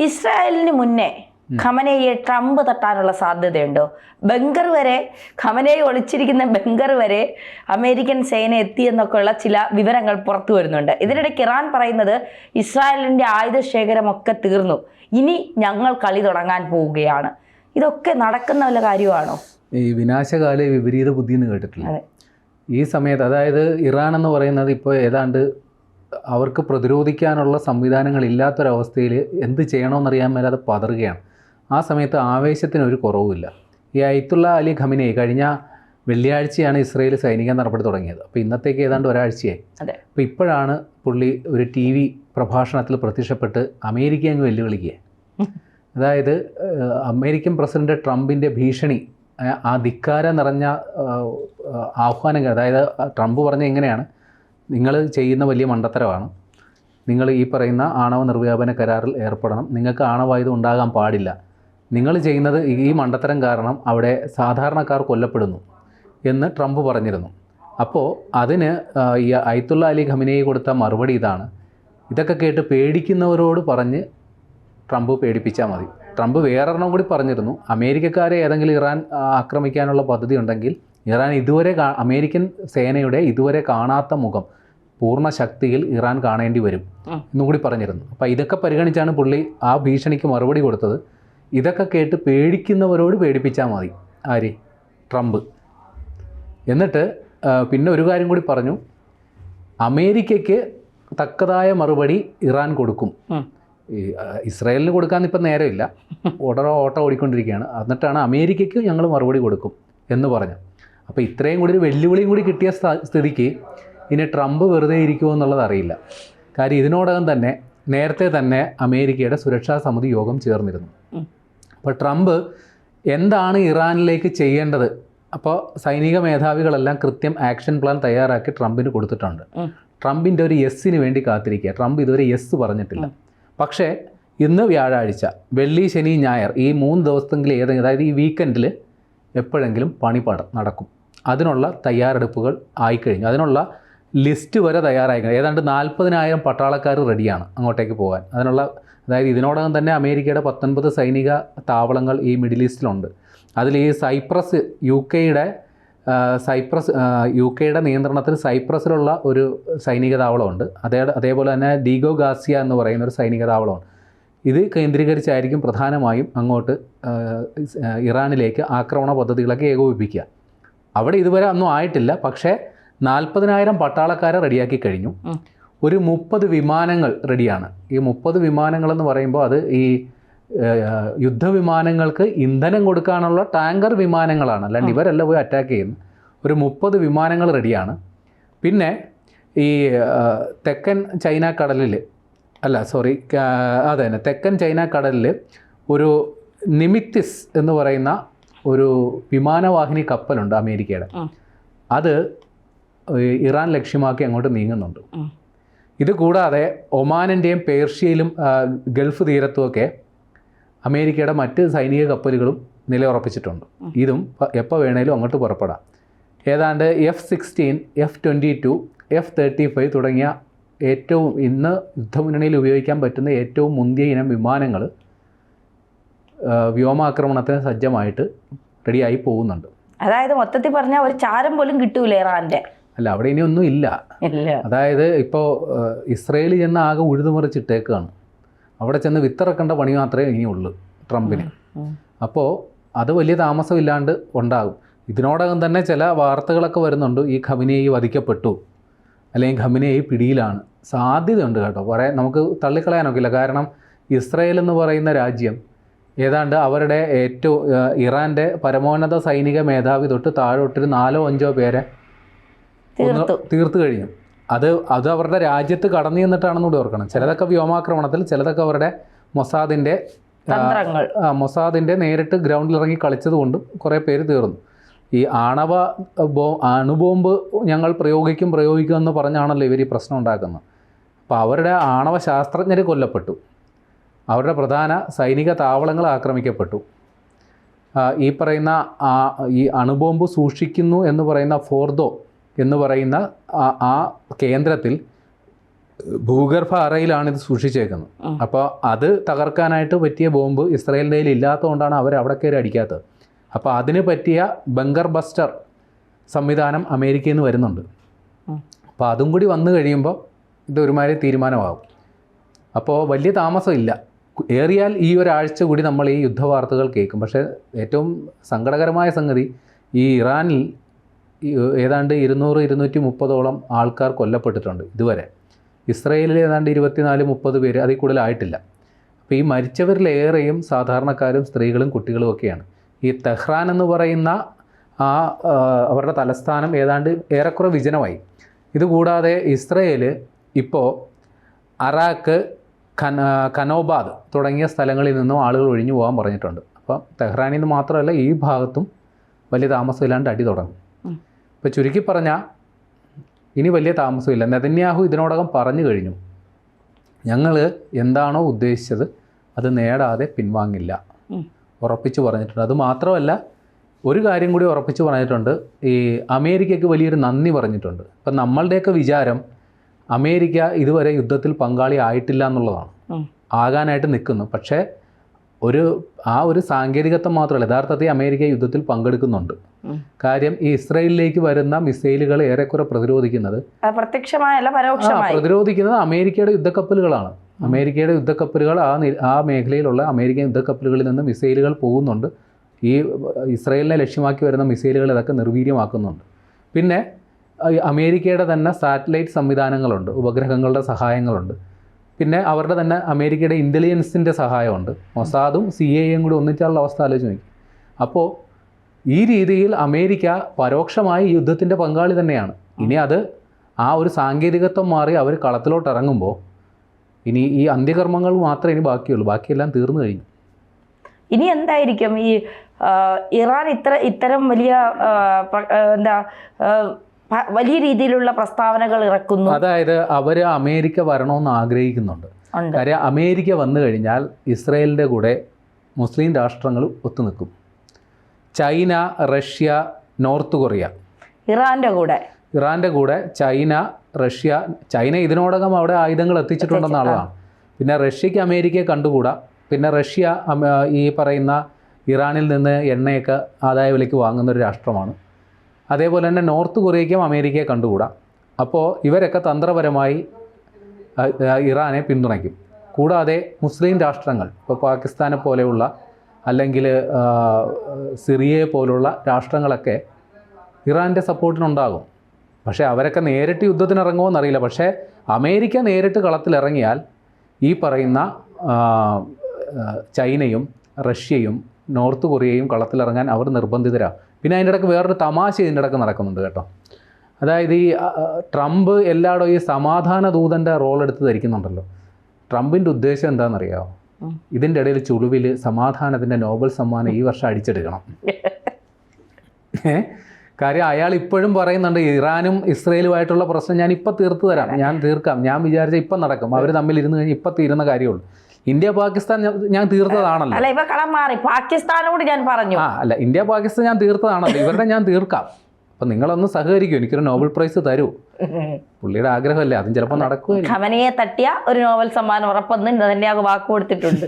ഇസ്രായേലിന് മുന്നേ ഖമനയെ ട്രംപ് തട്ടാനുള്ള സാധ്യതയുണ്ടോ? ബങ്കർ വരെ, ഖമനയെ ഒളിച്ചിരിക്കുന്ന ബങ്കർ വരെ അമേരിക്കൻ സേന എത്തിയെന്നൊക്കെയുള്ള ചില വിവരങ്ങൾ പുറത്തു വരുന്നുണ്ട്. ഇതിനിടയ്ക്ക് ഇറാൻ പറയുന്നത് ഇസ്രായേലിന്റെ ആയുധശേഖരമൊക്കെ തീർന്നു, ഇനി ഞങ്ങൾ കളി തുടങ്ങാൻ പോവുകയാണ്. ഇതൊക്കെ നടക്കുന്ന വല്ല കാര്യമാണോ? ഈ വിനാശകാല വിപരീത ബുദ്ധി എന്ന് കേട്ടിട്ടില്ല. ഈ സമയത്ത് അതായത് ഇറാൻ എന്ന് പറയുന്നത് ഇപ്പോൾ ഏതാണ്ട് അവർക്ക് പ്രതിരോധിക്കാനുള്ള സംവിധാനങ്ങൾ ഇല്ലാത്തൊരവസ്ഥയിൽ എന്ത് ചെയ്യണമെന്നറിയാൻ മേലാതെ പതറുകയാണ്. ആ സമയത്ത് ആവേശത്തിനൊരു കുറവുമില്ല. ഈ അയത്തുള്ള അലി ഖമനേയി കഴിഞ്ഞ വെള്ളിയാഴ്ചയാണ് ഇസ്രയേൽ സൈനിക നടപടി തുടങ്ങിയത്. അപ്പോൾ ഇന്നത്തേക്ക് ഏതാണ്ട് ഒരാഴ്ചയായി. അപ്പോൾ ഇപ്പോഴാണ് പുള്ളി ഒരു TV പ്രഭാഷണത്തിൽ പ്രത്യക്ഷപ്പെട്ട് അമേരിക്ക അങ്ങ് വെല്ലുവിളിക്കുക. അതായത് അമേരിക്കൻ പ്രസിഡന്റ് ട്രംപിൻ്റെ ഭീഷണി, ആ ധിക്കാരം നിറഞ്ഞ ആഹ്വാനങ്ങൾ, അതായത് ട്രംപ് പറഞ്ഞ എങ്ങനെയാണ്, നിങ്ങൾ ചെയ്യുന്ന വലിയ മണ്ടത്തരമാണ്, നിങ്ങൾ ഈ പറയുന്ന ആണവ നിർവ്യാപന കരാറിൽ ഏർപ്പെടണം, നിങ്ങൾക്ക് ആണവായുധം ഉണ്ടാകാൻ പാടില്ല, നിങ്ങൾ ചെയ്യുന്നത് ഈ മണ്ടത്തരം കാരണം അവിടെ സാധാരണക്കാർ കൊല്ലപ്പെടുന്നു എന്ന് ട്രംപ് പറഞ്ഞിരുന്നു. അപ്പോൾ അതിന് ഈ അയത്തുള്ള അലി ഖമനേയി കൊടുത്ത മറുപടി ഇതാണ്. ഇതൊക്കെ കേട്ട് പേടിക്കുന്നവരോട് പറഞ്ഞ് ട്രംപ് പേടിപ്പിച്ചാൽ മതി. ട്രംപ് വേറൊരെണ്ണം കൂടി പറഞ്ഞിരുന്നു, അമേരിക്കക്കാരെ ഏതെങ്കിലും ഇറാൻ ആക്രമിക്കാനുള്ള പദ്ധതി ഉണ്ടെങ്കിൽ ഇറാൻ അമേരിക്കൻ സേനയുടെ ഇതുവരെ കാണാത്ത മുഖം പൂർണ്ണ ശക്തിയിൽ ഇറാൻ കാണേണ്ടി വരും എന്നും കൂടി പറഞ്ഞിരുന്നു. അപ്പോൾ ഇതൊക്കെ പരിഗണിച്ചാണ് പുള്ളി ആ ഭീഷണിക്ക് മറുപടി കൊടുത്തത്. ഇതൊക്കെ കേട്ട് പേടിക്കുന്നവരോട് പേടിപ്പിച്ചാൽ മതി. ആര്? ട്രംപ്. എന്നിട്ട് പിന്നെ ഒരു കാര്യം കൂടി പറഞ്ഞു, അമേരിക്കയ്ക്ക് തക്കതായ മറുപടി ഇറാൻ കൊടുക്കും. ഇസ്രായേലിന് കൊടുക്കാൻ ഇപ്പം നേരമില്ല, ഓട്ടം ഓടിക്കൊണ്ടിരിക്കുകയാണ്. എന്നിട്ടാണ് അമേരിക്കയ്ക്ക് ഞങ്ങൾ മറുപടി കൊടുക്കും എന്ന് പറഞ്ഞു. അപ്പോൾ ഇത്രയും കൂടി ഒരു വെല്ലുവിളിയും കൂടി കിട്ടിയ സ്ഥിതിക്ക് ഇനി ട്രംപ് വെറുതെ ഇരിക്കുമോ എന്നുള്ളത് അറിയില്ല. കാര്യം ഇതിനോടകം തന്നെ നേരത്തെ തന്നെ അമേരിക്കയുടെ സുരക്ഷാ സമിതി യോഗം ചേർന്നിരുന്നു. അപ്പോൾ ട്രംപ് എന്താണ് ഇറാനിലേക്ക് ചെയ്യേണ്ടത്, അപ്പോൾ സൈനിക മേധാവികളെല്ലാം കൃത്യം ആക്ഷൻ പ്ലാൻ തയ്യാറാക്കി ട്രംപിന് കൊടുത്തിട്ടുണ്ട്. ട്രംപിൻ്റെ ഒരു യെസ്സിന് വേണ്ടി കാത്തിരിക്കുക. ട്രംപ് ഇതുവരെ യെസ് പറഞ്ഞിട്ടില്ല. പക്ഷേ ഇന്ന് വ്യാഴാഴ്ച, വെള്ളി, ശനി, ഞായർ ഈ 3 ദിവസത്തെങ്കിലും ഏതെങ്കിലും, അതായത് ഈ വീക്കെൻഡിൽ എപ്പോഴെങ്കിലും പണിപ്പാടം നടക്കും. അതിനുള്ള തയ്യാറെടുപ്പുകൾ ആയിക്കഴിഞ്ഞു. അതിനുള്ള ലിസ്റ്റ് വരെ തയ്യാറായിക്കഴിഞ്ഞു. ഏതാണ്ട് 40,000 പട്ടാളക്കാർ റെഡിയാണ് അങ്ങോട്ടേക്ക് പോകാൻ. അതായത് ഇതിനോടകം തന്നെ അമേരിക്കയുടെ 19 സൈനിക താവളങ്ങൾ ഈ മിഡിൽ ഈസ്റ്റിലുണ്ട്. അതിൽ ഈ സൈപ്രസ്, യു കെയുടെ നിയന്ത്രണത്തിൽ സൈപ്രസിലുള്ള ഒരു സൈനിക താവളമുണ്ട്. അതേപോലെ തന്നെ ഡീഗോ ഗാസിയ എന്ന് പറയുന്ന ഒരു സൈനിക താവളമാണ്. ഇത് കേന്ദ്രീകരിച്ചായിരിക്കും പ്രധാനമായും അങ്ങോട്ട് ഇറാനിലേക്ക് ആക്രമണ പദ്ധതികളൊക്കെ ഏകോപിപ്പിക്കുക. അവിടെ ഇതുവരെ ഒന്നും ആയിട്ടില്ല. പക്ഷേ 40,000 പട്ടാളക്കാരെ റെഡിയാക്കി കഴിഞ്ഞു. ഒരു 30 വിമാനങ്ങൾ റെഡിയാണ്. ഈ 30 വിമാനങ്ങളെന്ന് പറയുമ്പോൾ അത് ഈ യുദ്ധവിമാനങ്ങൾക്ക് ഇന്ധനം കൊടുക്കാനുള്ള ടാങ്കർ വിമാനങ്ങളാണ്, അല്ലാണ്ട് ഇവരല്ല പോയി അറ്റാക്ക് ചെയ്യുന്നത്. ഒരു 30 വിമാനങ്ങൾ റെഡിയാണ്. പിന്നെ ഈ തെക്കൻ ചൈന കടലിൽ തെക്കൻ ചൈന കടലിൽ ഒരു നിമിത്തിസ് എന്ന് പറയുന്ന ഒരു വിമാനവാഹിനി കപ്പലുണ്ട് അമേരിക്കയുടെ. അത് ഇറാൻ ലക്ഷ്യമാക്കി അങ്ങോട്ട് നീങ്ങുന്നുണ്ട്. ഇത് കൂടാതെ ഒമാനിൻ്റെയും പേർഷ്യയിലും ഗൾഫ് തീരത്തുമൊക്കെ അമേരിക്കയുടെ മറ്റ് സൈനിക കപ്പലുകളും നിലയുറപ്പിച്ചിട്ടുണ്ട്. ഇതും എപ്പോൾ വേണേലും അങ്ങോട്ട് പുറപ്പെടാം. ഏതാണ്ട് F-16, F-22, F-35 തുടങ്ങിയ ഏറ്റവും ഇന്ന് യുദ്ധമുന്നണിയിൽ ഉപയോഗിക്കാൻ പറ്റുന്ന ഏറ്റവും മുന്തിയ ഇനം വിമാനങ്ങൾ വ്യോമാക്രമണത്തിന് സജ്ജമായിട്ട് റെഡിയായി പോകുന്നുണ്ട്. അതായത് മൊത്തത്തിൽ പറഞ്ഞാൽ ഒരു ചാരം പോലും കിട്ടൂല ഇറാൻ്റെ. അല്ല, അവിടെ ഇനിയൊന്നും ഇല്ല. അതായത് ഇപ്പോൾ ഇസ്രയേൽ ചെന്ന് ആകെ ഉഴുതുമറിച്ചിട്ടേക്കാണ്. അവിടെ ചെന്ന് വിത്തിറക്കേണ്ട പണി മാത്രമേ ഇനിയുള്ളൂ ട്രംപിന്. അപ്പോൾ അത് വലിയ താമസമില്ലാണ്ട് ഉണ്ടാകും. ഇതിനോടകം തന്നെ ചില വാർത്തകളൊക്കെ വരുന്നുണ്ട്, ഈ ഖമനേയി വധിക്കപ്പെട്ടു അല്ലെങ്കിൽ ഖമനേയി പിടിയിലാണ്. സാധ്യതയുണ്ട് കേട്ടോ, നമുക്ക് തള്ളിക്കളയാനൊക്കില്ല. കാരണം ഇസ്രയേൽ എന്ന് പറയുന്ന രാജ്യം ഏതാണ്ട് അവരുടെ ഏറ്റവും ഇറാൻ്റെ പരമോന്നത സൈനിക മേധാവി തൊട്ട് താഴോട്ടൊരു 4-5 പേരെ തീർത്തു കഴിഞ്ഞു. അത് അവരുടെ രാജ്യത്ത് കടന്നു ചെന്നിട്ടാണെന്ന് കൂടി ഓർക്കണം. ചിലതൊക്കെ വ്യോമാക്രമണത്തിൽ, ചിലതൊക്കെ അവരുടെ മൊസാദിൻ്റെ നേരിട്ട് ഗ്രൗണ്ടിൽ ഇറങ്ങി കളിച്ചത് കൊണ്ടും കുറേ പേര് തീർന്നു. ഈ അണുബോംബ് ഞങ്ങൾ പ്രയോഗിക്കുമെന്ന് പറഞ്ഞാണല്ലോ ഇവർ ഈ പ്രശ്നം ഉണ്ടാക്കുന്നത്. അപ്പോൾ അവരുടെ ആണവ ശാസ്ത്രജ്ഞർ കൊല്ലപ്പെട്ടു, അവരുടെ പ്രധാന സൈനിക താവളങ്ങൾ ആക്രമിക്കപ്പെട്ടു. ഈ പറയുന്ന ഈ അണുബോംബ് സൂക്ഷിക്കുന്നു എന്ന് പറയുന്ന ഫോർദോ എന്ന് പറയുന്ന ആ കേന്ദ്രത്തിൽ ഭൂഗർഭ അറയിലാണ് ഇത് സൂക്ഷിച്ചേക്കുന്നത്. അപ്പോൾ അത് തകർക്കാനായിട്ട് പറ്റിയ ബോംബ് ഇസ്രായേലിൻ്റെ കയ്യിൽ ഇല്ലാത്തതുകൊണ്ടാണ് അവർ അവിടെ കയറി അടിക്കാത്തത്. അപ്പോൾ അതിന് പറ്റിയ ബങ്കർ ബസ്റ്റർ സംവിധാനം അമേരിക്കയിൽ നിന്ന് വരുന്നുണ്ട്. അപ്പോൾ അതും കൂടി വന്നു കഴിയുമ്പോൾ ഇത് ഒരുമാതിരി തീരുമാനമാകും. അപ്പോൾ വലിയ താമസമില്ല. ഏറിയാൽ ഈ ഒരാഴ്ച കൂടി നമ്മൾ ഈ യുദ്ധവാർത്തകൾ കേൾക്കും. പക്ഷേ ഏറ്റവും സങ്കടകരമായ സംഗതി, ഈ ഇറാനിൽ ഏതാണ്ട് 200-230 ആൾക്കാർ കൊല്ലപ്പെട്ടിട്ടുണ്ട് ഇതുവരെ. ഇസ്രയേലിൽ ഏതാണ്ട് 24-30 പേര്, അതിൽ കൂടുതലായിട്ടില്ല. അപ്പോൾ ഈ മരിച്ചവരിലേറെയും സാധാരണക്കാരും സ്ത്രീകളും കുട്ടികളും ഒക്കെയാണ്. ഈ തെഹ്റാൻ എന്ന് പറയുന്ന അവരുടെ തലസ്ഥാനം ഏതാണ്ട് ഏറെക്കുറെ വിജനമായി. ഇതുകൂടാതെ ഇസ്രയേൽ ഇപ്പോൾ അറാക്ക്, ഖനോബാദ് തുടങ്ങിയ സ്ഥലങ്ങളിൽ നിന്നും ആളുകൾ ഒഴിഞ്ഞു പോകാൻ പറഞ്ഞിട്ടുണ്ട്. അപ്പം തെഹ്റാനിൽ നിന്ന് മാത്രമല്ല ഈ ഭാഗത്തും വലിയ താമസമില്ലാണ്ട് അടി തുടങ്ങും. ഇപ്പോൾ ചുരുക്കി പറഞ്ഞാൽ ഇനി വലിയ താമസമില്ല. നെതന്യാഹു ഇതിനോടകം പറഞ്ഞു കഴിഞ്ഞു, ഞങ്ങൾ എന്താണോ ഉദ്ദേശിച്ചത് അത് നേടാതെ പിൻവാങ്ങില്ല, ഉറപ്പിച്ച് പറഞ്ഞിട്ടുണ്ട്. അതുമാത്രമല്ല ഒരു കാര്യം കൂടി ഉറപ്പിച്ച് പറഞ്ഞിട്ടുണ്ട്, ഈ അമേരിക്കയ്ക്ക് വലിയൊരു നന്ദി പറഞ്ഞിട്ടുണ്ട്. ഇപ്പം നമ്മളുടെയൊക്കെ വിചാരം അമേരിക്ക ഇതുവരെ യുദ്ധത്തിൽ പങ്കാളി ആയിട്ടില്ല എന്നുള്ളതാണ്, ആകാനായിട്ട് നിൽക്കുന്നു. പക്ഷേ ഒരു സാങ്കേതികത്വം മാത്രമല്ല, യഥാർത്ഥത്തിൽ അമേരിക്ക യുദ്ധത്തിൽ പങ്കെടുക്കുന്നുണ്ട്. കാര്യം ഈ ഇസ്രായേലിലേക്ക് വരുന്ന മിസൈലുകൾ ഏറെക്കുറെ പ്രതിരോധിക്കുന്നത് അമേരിക്കയുടെ യുദ്ധക്കപ്പലുകളാണ്. അമേരിക്കയുടെ യുദ്ധക്കപ്പലുകൾ ആ മേഖലയിലുള്ള അമേരിക്കൻ യുദ്ധക്കപ്പലുകളിൽ നിന്ന് മിസൈലുകൾ പോകുന്നുണ്ട്. ഈ ഇസ്രായേലിനെ ലക്ഷ്യമാക്കി വരുന്ന മിസൈലുകൾ ഇതൊക്കെ നിർവീര്യമാക്കുന്നുണ്ട്. പിന്നെ അമേരിക്കയുടെ തന്നെ സാറ്റലൈറ്റ് സംവിധാനങ്ങളുണ്ട്, ഉപഗ്രഹങ്ങളുടെ സഹായങ്ങളുണ്ട്. പിന്നെ അവരുടെ തന്നെ അമേരിക്കയുടെ ഇൻ്റലിജൻസിൻ്റെ സഹായമുണ്ട്. മൊസാദും CIA കൂടി ഒന്നിച്ചുള്ള അവസ്ഥ ആലോചിച്ച് നോക്കി. അപ്പോൾ ഈ രീതിയിൽ അമേരിക്ക പരോക്ഷമായി യുദ്ധത്തിൻ്റെ പങ്കാളി തന്നെയാണ്. ഇനി അത് ആ ഒരു സാങ്കേതികത്വം മാറി അവർ കളത്തിലോട്ട് ഇറങ്ങുമ്പോൾ ഇനി ഈ അന്ത്യകർമ്മങ്ങൾ മാത്രമേ ഇനി ബാക്കിയുള്ളൂ, ബാക്കിയെല്ലാം തീർന്നു കഴിഞ്ഞു. ഇനി എന്തായിരിക്കും ഈ ഇറാൻ ഇത്തരം വലിയ രീതിയിലുള്ള പ്രസ്താവനകൾ ഇറക്കുന്നു? അതായത് അവർ അമേരിക്ക വരണമെന്ന് ആഗ്രഹിക്കുന്നുണ്ട്. കാര്യം അമേരിക്ക വന്നു കഴിഞ്ഞാൽ ഇസ്രായേലിൻ്റെ കൂടെ മുസ്ലിം രാഷ്ട്രങ്ങൾ ഒത്തുനിൽക്കും. ചൈന, റഷ്യ, നോർത്ത് കൊറിയ, ഇറാൻ്റെ കൂടെ ചൈന, റഷ്യ. ചൈന ഇതിനോടകം അവിടെ ആയുധങ്ങൾ എത്തിച്ചിട്ടുണ്ടെന്ന ആളാണ്. പിന്നെ റഷ്യക്ക് അമേരിക്കയെ കണ്ടുകൂടാ. പിന്നെ റഷ്യ ഈ പറയുന്ന ഇറാനിൽ നിന്ന് എണ്ണയൊക്കെ ആദായ വിലയ്ക്ക് വാങ്ങുന്നൊരു രാഷ്ട്രമാണ്. അതേപോലെ തന്നെ നോർത്ത് കൊറിയയ്ക്കും അമേരിക്കയെ കണ്ടുകൂടാ. അപ്പോൾ ഇവരൊക്കെ തന്ത്രപരമായി ഇറാനെ പിന്തുണയ്ക്കും. കൂടാതെ മുസ്ലിം രാഷ്ട്രങ്ങൾ, ഇപ്പോൾ പാകിസ്ഥാനെ പോലെയുള്ള അല്ലെങ്കിൽ സിറിയയെ പോലുള്ള രാഷ്ട്രങ്ങളൊക്കെ ഇറാൻ്റെ സപ്പോർട്ടിനുണ്ടാകും. പക്ഷേ അവരൊക്കെ നേരിട്ട് യുദ്ധത്തിനിറങ്ങുമോ എന്നറിയില്ല. പക്ഷേ അമേരിക്ക നേരിട്ട് കളത്തിലിറങ്ങിയാൽ ഈ പറയുന്ന ചൈനയും റഷ്യയും നോർത്ത് കൊറിയയും കളത്തിലിറങ്ങാൻ അവർ നിർബന്ധിതരാണ്. പിന്നെ അതിൻ്റെ ഇടയ്ക്ക് വേറൊരു തമാശ ഇതിൻ്റെ ഇടയ്ക്ക് നടക്കുന്നുണ്ട് കേട്ടോ. അതായത് ഈ ട്രംപ് എല്ലായിടും ഈ സമാധാന ദൂതൻ്റെ റോൾ എടുത്ത് ധരിക്കുന്നുണ്ടല്ലോ. ട്രംപിൻ്റെ ഉദ്ദേശം എന്താണെന്നറിയാമോ? ഇതിൻ്റെ ഇടയിൽ ചുളിവിൽ സമാധാനത്തിൻ്റെ നോബൽ സമ്മാനം ഈ വർഷം അടിച്ചെടുക്കണം. കാര്യം അയാൾ ഇപ്പോഴും പറയുന്നുണ്ട് ഇറാനും ഇസ്രയേലുമായിട്ടുള്ള പ്രശ്നം ഞാൻ ഇപ്പം തീർത്തു തരാം, ഞാൻ തീർക്കാം, ഞാൻ വിചാരിച്ച ഇപ്പം നടക്കും, അവർ തമ്മിൽ ഇരുന്ന് കഴിഞ്ഞാൽ ഇപ്പം തീരുന്ന കാര്യമുള്ളൂ. ഇന്ത്യ പാകിസ്ഥാൻ ഞാൻ തീർത്തതാണല്ലോ. അല്ല, ഇവ കളം മാറി പാകിസ്ഥാനോട് ഞാൻ പറഞ്ഞു. അല്ല, ഇന്ത്യ പാകിസ്ഥാൻ ഞാൻ തീർത്തതാണല്ലോ, ഇവരുടെ ഞാൻ തീർക്കാം. അപ്പം നിങ്ങളൊന്ന് സഹകരിക്കും, എനിക്കൊരു നോബൽ പ്രൈസ് തരൂ. പുള്ളിയുടെ ആഗ്രഹമല്ലേ, അതും ചിലപ്പോൾ നടക്കുമായിരിക്കും. ഖമനയെ തട്ടിയ ഒരു നോബൽ സമ്മാനം ഉറപ്പൊന്നും നെതന്യാഹു വാക്ക് കൊടുത്തിട്ടുണ്ട്.